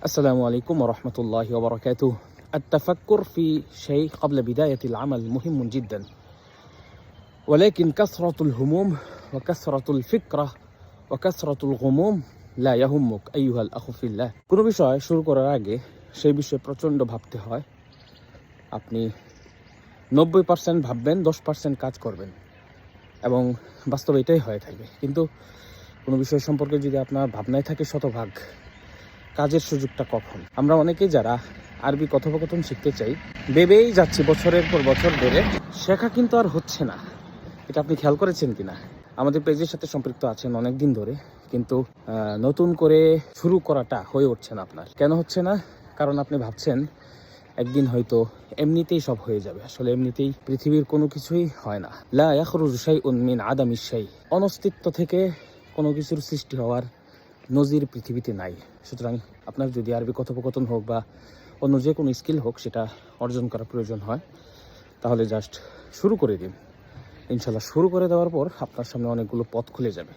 السلام عليكم ورحمة الله وبركاته. التفكر في شيء قبل بداية العمل مهم جدا، ولكن كثرة الهموم وكثرة الفكرة وكثرة الغموم لا يهمك أيها الأخ في الله. কোনো বিষয় শুরু করার আগে সেই বিষয়ে প্রচণ্ড ভাবতে হয়। আপনি 90% ভাববেন, 10% কাজ করবেন, এবং বাস্তবে এটাই হয়ে থাকে। কিন্তু কোনো বিষয় সম্পর্কে যদি আপনার ভাবনায় থাকে শতভাগ, কাজের সুযোগটা কখন? আমরা অনেকেই যারা আরবি কথোপকথন শিখতে চাই, ভেবেই যাচ্ছি বছরের পর বছর ধরে, শেখা কিন্তু আর হচ্ছে না। এটা আপনি খেয়াল করেছেন কিনা? আমাদের পেজের সাথে সম্পৃক্ত আছেন অনেক দিন ধরে, কিন্তু নতুন করে শুরু করাটা হয়ে উঠছে না আপনার। কেন হচ্ছে না? কারণ আপনি ভাবছেন একদিন হয়তো এমনিতেই সব হয়ে যাবে। আসলে এমনিতেই পৃথিবীর কোনো কিছুই হয় না। লা ইয়াখরুজু শাইউন মিন আদামিশ শাই। অনস্তিত্ব থেকে কোনো কিছুর সৃষ্টি হওয়ার নজির পৃথিবীতে নাই। সুতরাং আপনার যদি আরবি কথোপকথন হোক বা অন্য যে কোনো স্কিল হোক, সেটা অর্জন করার প্রয়োজন হয়, তাহলে জাস্ট শুরু করে দিন। ইনশাল্লাহ শুরু করে দেওয়ার পর আপনার সামনে অনেকগুলো পথ খুলে যাবে।